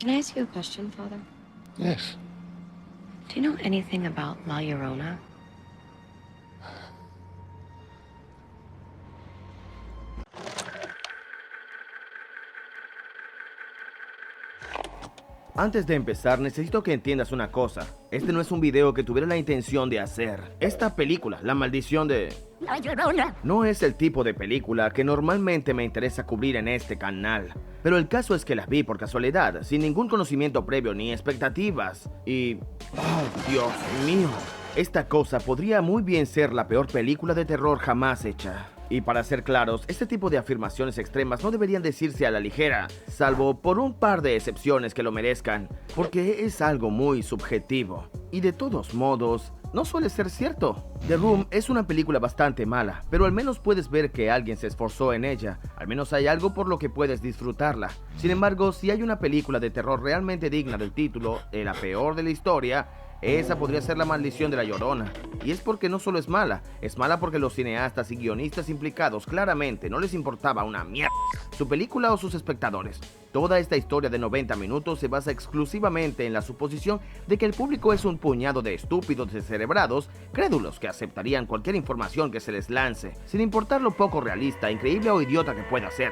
Can I ask you a question, Father? Yes. Do you know anything about La Llorona? Antes de empezar, necesito que entiendas una cosa. Este no es un video que tuviera la intención de hacer. Esta película, La Maldición de La Llorona, no es el tipo de película que normalmente me interesa cubrir en este canal. Pero el caso es que la vi por casualidad, sin ningún conocimiento previo ni expectativas. Y... ¡oh, Dios mío! Esta cosa podría muy bien ser la peor película de terror jamás hecha. Y para ser claros, este tipo de afirmaciones extremas no deberían decirse a la ligera, salvo por un par de excepciones que lo merezcan, porque es algo muy subjetivo. Y de todos modos, no suele ser cierto. The Room es una película bastante mala, pero al menos puedes ver que alguien se esforzó en ella. Al menos hay algo por lo que puedes disfrutarla. Sin embargo, si hay una película de terror realmente digna del título, de la peor de la historia, esa podría ser La Maldición de La Llorona. Y es porque no solo es mala porque los cineastas y guionistas implicados claramente no les importaba una mierda su película o sus espectadores. Toda esta historia de 90 minutos se basa exclusivamente en la suposición de que el público es un puñado de estúpidos descerebrados, crédulos que aceptarían cualquier información que se les lance, sin importar lo poco realista, increíble o idiota que pueda ser.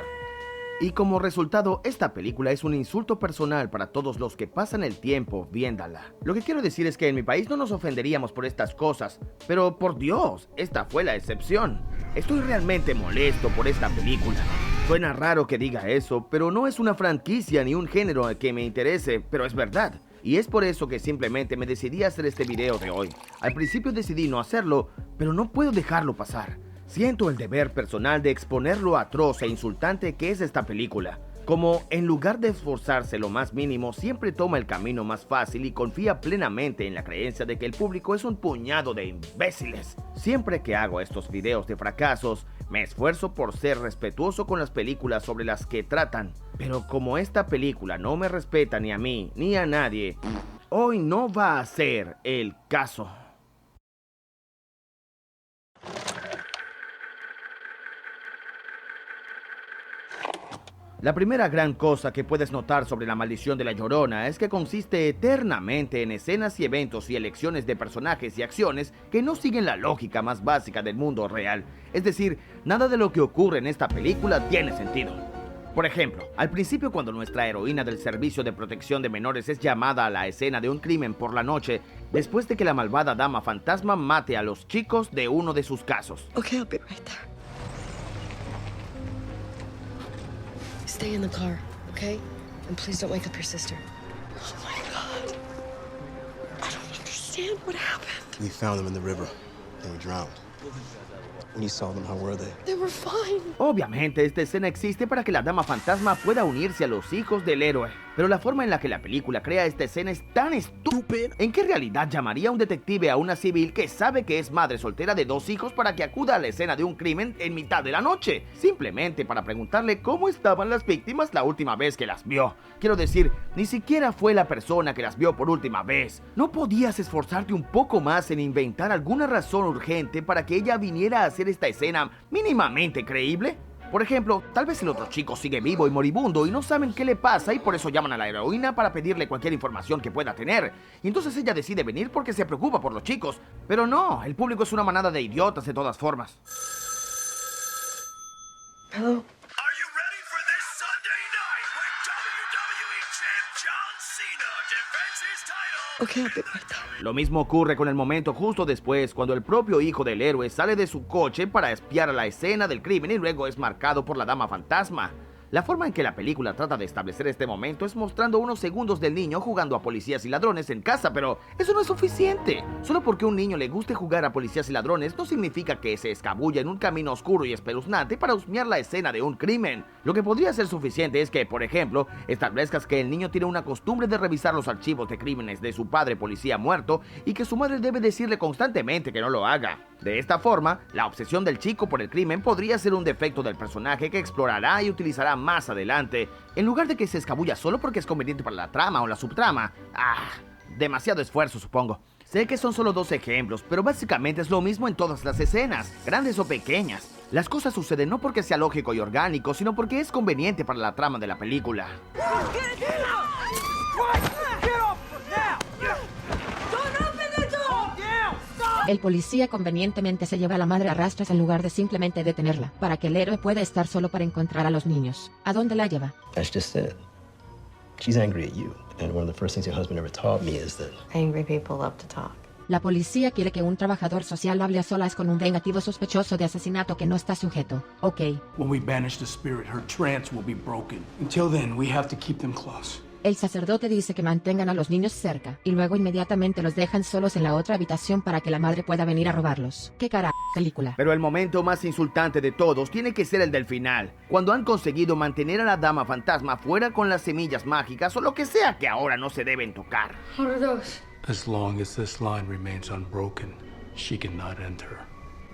Y como resultado, esta película es un insulto personal para todos los que pasan el tiempo viéndola. Lo que quiero decir es que en mi país no nos ofenderíamos por estas cosas, pero por Dios, esta fue la excepción. Estoy realmente molesto por esta película. Suena raro que diga eso, pero no es una franquicia ni un género que me interese, pero es verdad. Y es por eso que simplemente me decidí a hacer este video de hoy. Al principio decidí no hacerlo, pero no puedo dejarlo pasar. Siento el deber personal de exponer lo atroz e insultante que es esta película. Como en lugar de esforzarse lo más mínimo, siempre toma el camino más fácil y confía plenamente en la creencia de que el público es un puñado de imbéciles. Siempre que hago estos videos de fracasos, me esfuerzo por ser respetuoso con las películas sobre las que tratan. Pero como esta película no me respeta ni a mí ni a nadie, hoy no va a ser el caso. La primera gran cosa que puedes notar sobre La Maldición de La Llorona es que consiste eternamente en escenas y eventos y elecciones de personajes y acciones que no siguen la lógica más básica del mundo real. Es decir, nada de lo que ocurre en esta película tiene sentido. Por ejemplo, al principio cuando nuestra heroína del Servicio de Protección de Menores es llamada a la escena de un crimen por la noche, después de que la malvada dama fantasma mate a los chicos de uno de sus casos. Okay, I'll be right there. Stay in the car, okay? And please don't wake up your sister. Oh my God. I don't understand what happened. We found them in the river. They were drowned. When you saw them, how were they? They were fine. Obviamente esta escena existe para que la dama fantasma pueda unirse a los hijos del héroe, pero la forma en la que la película crea esta escena es tan estúpida. ¿En qué realidad llamaría un detective a una civil que sabe que es madre soltera de 2 hijos para que acuda a la escena de un crimen en mitad de la noche? Simplemente para preguntarle cómo estaban las víctimas la última vez que las vio. Quiero decir, ni siquiera fue la persona que las vio por última vez. ¿No podías esforzarte un poco más en inventar alguna razón urgente para que ella viniera a hacer esta escena mínimamente creíble? Por ejemplo, tal vez el otro chico sigue vivo y moribundo y no saben qué le pasa y por eso llaman a la heroína para pedirle cualquier información que pueda tener. Y entonces ella decide venir porque se preocupa por los chicos. Pero no, el público es una manada de idiotas de todas formas. Hello? Are you ready for this Sunday night when WWE Champ John Cena defends his title? Okay, I'll be right there. Lo mismo ocurre con el momento justo después, cuando el propio hijo del héroe sale de su coche para espiar a la escena del crimen y luego es marcado por la dama fantasma. La forma en que la película trata de establecer este momento es mostrando unos segundos del niño jugando a policías y ladrones en casa, pero eso no es suficiente. Solo porque a un niño le guste jugar a policías y ladrones no significa que se escabulla en un camino oscuro y espeluznante para husmear la escena de un crimen. Lo que podría ser suficiente es que, por ejemplo, establezcas que el niño tiene una costumbre de revisar los archivos de crímenes de su padre policía muerto y que su madre debe decirle constantemente que no lo haga. De esta forma, la obsesión del chico por el crimen podría ser un defecto del personaje que explorará y utilizará más adelante, en lugar de que se escabulla solo porque es conveniente para la trama o la subtrama. Demasiado esfuerzo, supongo. Sé que son solo 2 ejemplos, pero básicamente es lo mismo en todas las escenas, grandes o pequeñas. Las cosas suceden no porque sea lógico y orgánico, sino porque es conveniente para la trama de la película. El policía convenientemente se lleva a la madre a rastras en lugar de simplemente detenerla, para que el héroe pueda estar solo para encontrar a los niños. ¿A dónde la lleva? That's just it. She's angry at you. And one of the first things your husband ever taught me is that Angry people love to talk. La policía quiere que un trabajador social hable a solas con un vengativo sospechoso de asesinato que no está sujeto. Ok. When we banish the spirit, her trance will be broken. Until then, we have to keep them close. El sacerdote dice que mantengan a los niños cerca, y luego inmediatamente los dejan solos en la otra habitación para que la madre pueda venir a robarlos. ¿Qué carajo película? Pero el momento más insultante de todos tiene que ser el del final, cuando han conseguido mantener a la dama fantasma fuera con las semillas mágicas o lo que sea que ahora no se deben tocar. What are those? As long as this line remains unbroken, she cannot enter.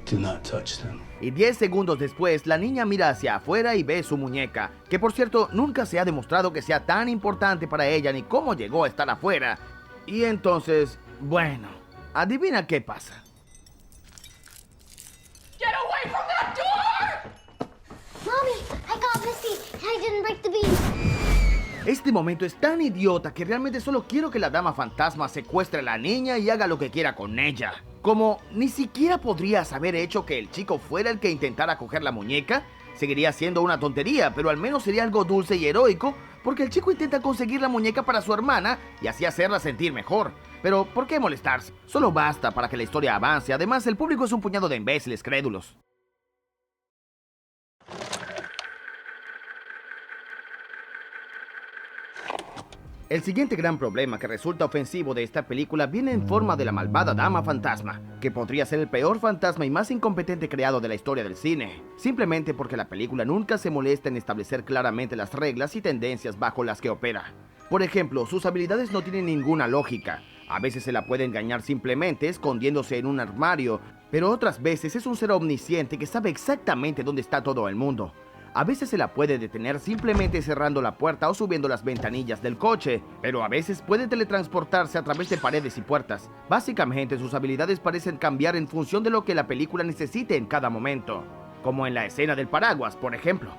Do not touch them. Y 10 segundos después, la niña mira hacia afuera y ve su muñeca, que por cierto nunca se ha demostrado que sea tan importante para ella ni cómo llegó a estar afuera. Y entonces, bueno, adivina qué pasa. Get away from that door! Mommy, I got Missy, and I didn't break the beam. Este momento es tan idiota que realmente solo quiero que la dama fantasma secuestre a la niña y haga lo que quiera con ella. Como ni siquiera podrías haber hecho que el chico fuera el que intentara coger la muñeca, seguiría siendo una tontería, pero al menos sería algo dulce y heroico, porque el chico intenta conseguir la muñeca para su hermana y así hacerla sentir mejor. Pero, ¿por qué molestarse? Solo basta para que la historia avance. Además, el público es un puñado de imbéciles crédulos. El siguiente gran problema que resulta ofensivo de esta película viene en forma de la malvada dama fantasma, que podría ser el peor fantasma y más incompetente creado de la historia del cine, simplemente porque la película nunca se molesta en establecer claramente las reglas y tendencias bajo las que opera. Por ejemplo, sus habilidades no tienen ninguna lógica. A veces se la puede engañar simplemente escondiéndose en un armario, pero otras veces es un ser omnisciente que sabe exactamente dónde está todo el mundo. A veces se la puede detener simplemente cerrando la puerta o subiendo las ventanillas del coche, pero a veces puede teletransportarse a través de paredes y puertas. Básicamente sus habilidades parecen cambiar en función de lo que la película necesite en cada momento, como en la escena del paraguas, por ejemplo.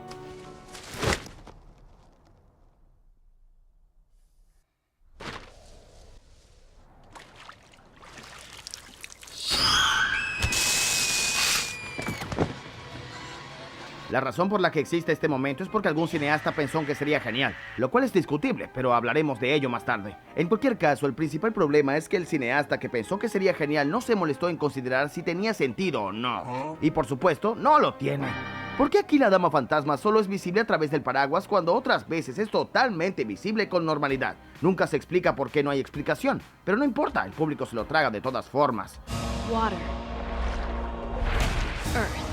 La razón por la que existe este momento es porque algún cineasta pensó que sería genial, lo cual es discutible, pero hablaremos de ello más tarde. En cualquier caso, el principal problema es que el cineasta que pensó que sería genial no se molestó en considerar si tenía sentido o no. Y por supuesto, no lo tiene. ¿Por qué aquí la dama fantasma solo es visible a través del paraguas cuando otras veces es totalmente visible con normalidad? Nunca se explica por qué no hay explicación, pero no importa, el público se lo traga de todas formas. Water. Earth.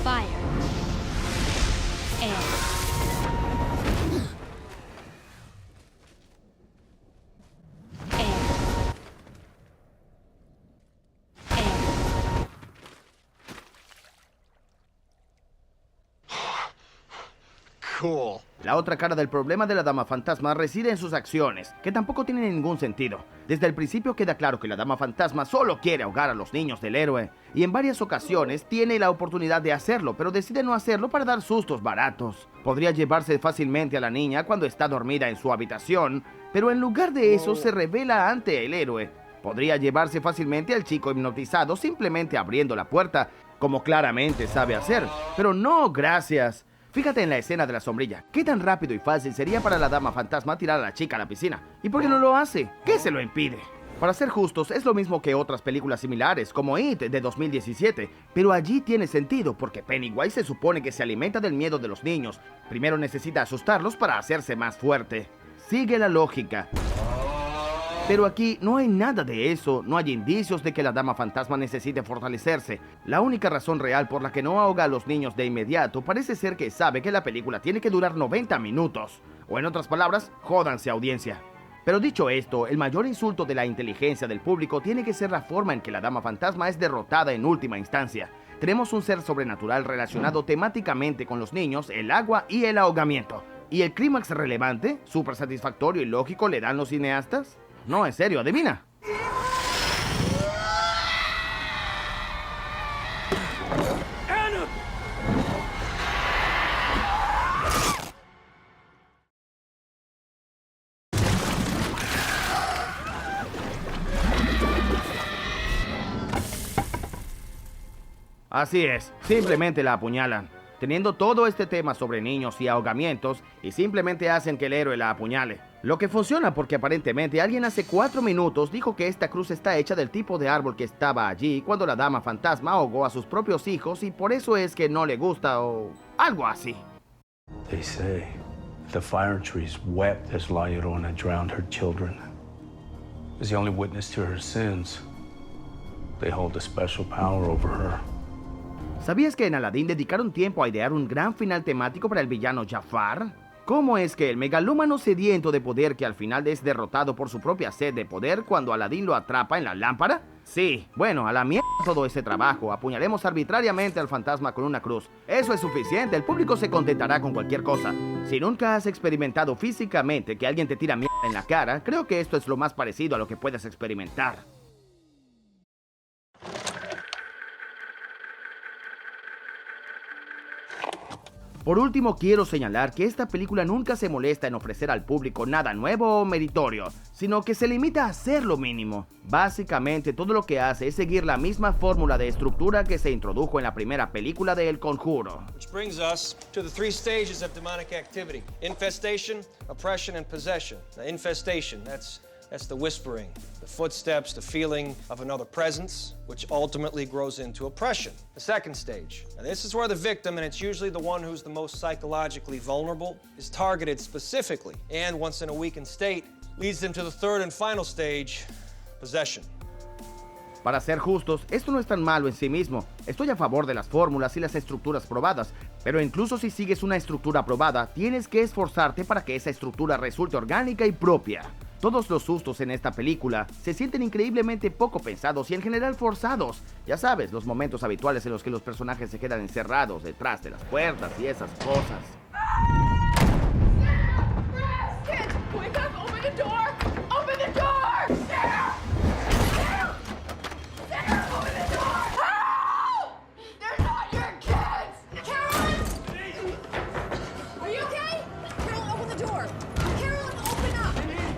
Fire. Air. Air. Air. cool. La otra cara del problema de la dama fantasma reside en sus acciones, que tampoco tienen ningún sentido. Desde el principio queda claro que la dama fantasma solo quiere ahogar a los niños del héroe, y en varias ocasiones tiene la oportunidad de hacerlo, pero decide no hacerlo para dar sustos baratos. Podría llevarse fácilmente a la niña cuando está dormida en su habitación, pero en lugar de eso se revela ante el héroe. Podría llevarse fácilmente al chico hipnotizado simplemente abriendo la puerta, como claramente sabe hacer, pero no, gracias. Fíjate en la escena de la sombrilla. ¿Qué tan rápido y fácil sería para la dama fantasma tirar a la chica a la piscina? ¿Y por qué no lo hace? ¿Qué se lo impide? Para ser justos, es lo mismo que otras películas similares, como It de 2017, pero allí tiene sentido porque Pennywise se supone que se alimenta del miedo de los niños. Primero necesita asustarlos para hacerse más fuerte. Sigue la lógica. Pero aquí no hay nada de eso, no hay indicios de que la dama fantasma necesite fortalecerse. La única razón real por la que no ahoga a los niños de inmediato parece ser que sabe que la película tiene que durar 90 minutos. O en otras palabras, jódanse audiencia. Pero dicho esto, el mayor insulto de la inteligencia del público tiene que ser la forma en que la dama fantasma es derrotada en última instancia. Tenemos un ser sobrenatural relacionado temáticamente con los niños, el agua y el ahogamiento. ¿Y el clímax relevante, súper satisfactorio y lógico le dan los cineastas? No, en serio, adivina. Así es, simplemente la apuñalan, teniendo todo este tema sobre niños y ahogamientos, y simplemente hacen que el héroe la apuñale. Lo que funciona porque aparentemente alguien hace 4 minutos dijo que esta cruz está hecha del tipo de árbol que estaba allí cuando la dama fantasma ahogó a sus propios hijos y por eso es que no le gusta o algo así. They say the fire trees wept as La Llorona drowned her children. As the only witness to her sins, they hold a special power over her. ¿Sabías que en Aladdin dedicaron tiempo a idear un gran final temático para el villano Jafar? ¿Cómo es que el megalómano sediento de poder que al final es derrotado por su propia sed de poder cuando Aladdin lo atrapa en la lámpara? Sí, bueno, a la mierda todo ese trabajo, apuñalemos arbitrariamente al fantasma con una cruz. Eso es suficiente, el público se contentará con cualquier cosa. Si nunca has experimentado físicamente que alguien te tira mierda en la cara, creo que esto es lo más parecido a lo que puedes experimentar. Por último, quiero señalar que esta película nunca se molesta en ofrecer al público nada nuevo o meritorio, sino que se limita a hacer lo mínimo. Básicamente, todo lo que hace es seguir la misma fórmula de estructura que se introdujo en la primera película de El Conjuro. Which brings us to the 3 stages of demonic activity: infestation, oppression, and possession. Now, infestation, that's the whispering, the footsteps, the feeling of another presence, which ultimately grows into oppression. The second stage, and this is where the victim, and it's usually the one who's the most psychologically vulnerable, is targeted specifically, and once in a weakened state, leads them to the third and final stage, possession. Para ser justos, esto no es tan malo en sí mismo. Estoy a favor de las fórmulas y las estructuras probadas, pero incluso si sigues una estructura probada, tienes que esforzarte para que esa estructura resulte orgánica y propia. Todos los sustos en esta película se sienten increíblemente poco pensados y en general forzados. Ya sabes, los momentos habituales en los que los personajes se quedan encerrados detrás de las puertas y esas cosas.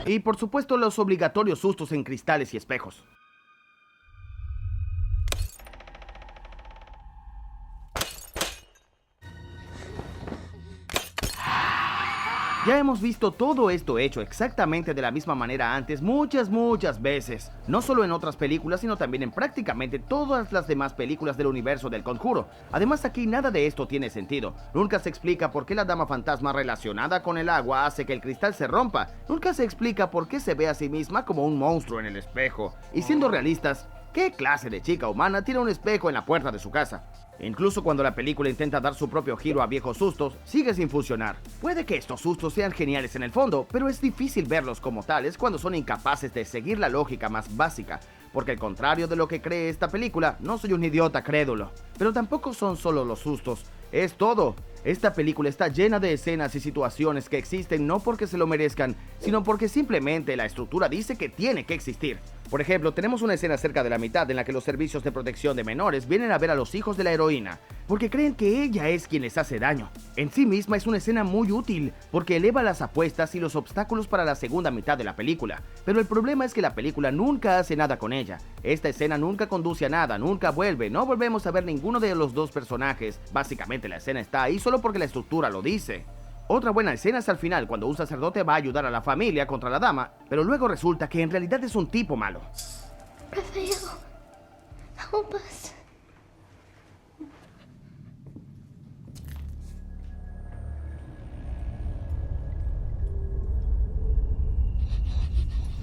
Y por supuesto los obligatorios sustos en cristales y espejos. Ya hemos visto todo esto hecho exactamente de la misma manera antes muchas veces. No solo en otras películas, sino también en prácticamente todas las demás películas del universo del Conjuro. Además, aquí nada de esto tiene sentido. Nunca se explica por qué la dama fantasma relacionada con el agua hace que el cristal se rompa. Nunca se explica por qué se ve a sí misma como un monstruo en el espejo. Y siendo realistas, ¿qué clase de chica humana tiene un espejo en la puerta de su casa? Incluso cuando la película intenta dar su propio giro a viejos sustos, sigue sin funcionar. Puede que estos sustos sean geniales en el fondo, pero es difícil verlos como tales cuando son incapaces de seguir la lógica más básica. Porque al contrario de lo que cree esta película, no soy un idiota crédulo. Pero tampoco son solo los sustos, es todo. Esta película está llena de escenas y situaciones que existen no porque se lo merezcan, sino porque simplemente la estructura dice que tiene que existir. Por ejemplo, tenemos una escena cerca de la mitad en la que los servicios de protección de menores vienen a ver a los hijos de la heroína, porque creen que ella es quien les hace daño. En sí misma es una escena muy útil, porque eleva las apuestas y los obstáculos para la segunda mitad de la película. Pero el problema es que la película nunca hace nada con ella. Esta escena nunca conduce a nada, nunca vuelve, no volvemos a ver ninguno de los dos personajes. Básicamente la escena está ahí solo porque la estructura lo dice. Otra buena escena es al final, cuando un sacerdote va a ayudar a la familia contra la dama, pero luego resulta que en realidad es un tipo malo. Raphael, help us.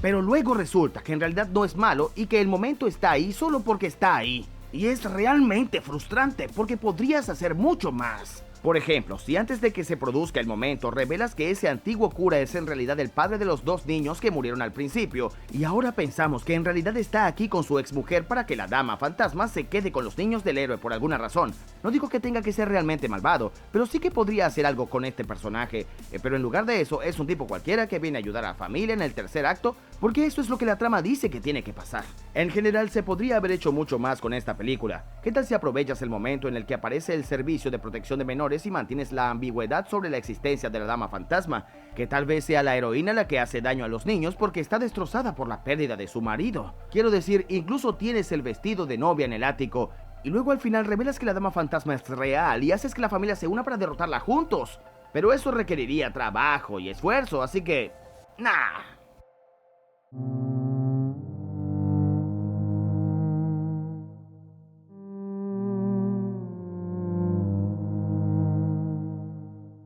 Pero luego resulta que en realidad no es malo y que el momento está ahí solo porque está ahí. Y es realmente frustrante porque podrías hacer mucho más. Por ejemplo, si antes de que se produzca el momento revelas que ese antiguo cura es en realidad el padre de los 2 niños que murieron al principio, y ahora pensamos que en realidad está aquí con su exmujer para que la dama fantasma se quede con los niños del héroe por alguna razón. No digo que tenga que ser realmente malvado, pero sí que podría hacer algo con este personaje, pero en lugar de eso es un tipo cualquiera que viene a ayudar a la familia en el tercer acto, porque eso es lo que la trama dice que tiene que pasar. En general se podría haber hecho mucho más con esta película. ¿Qué tal si aprovechas el momento en el que aparece el servicio de protección de menores y mantienes la ambigüedad sobre la existencia de la dama fantasma, que tal vez sea la heroína la que hace daño a los niños porque está destrozada por la pérdida de su marido? Quiero decir, incluso tienes el vestido de novia en el ático Y luego al final revelas que la dama fantasma es real y haces que la familia se una para derrotarla juntos. Pero eso requeriría trabajo y esfuerzo, así que... nah.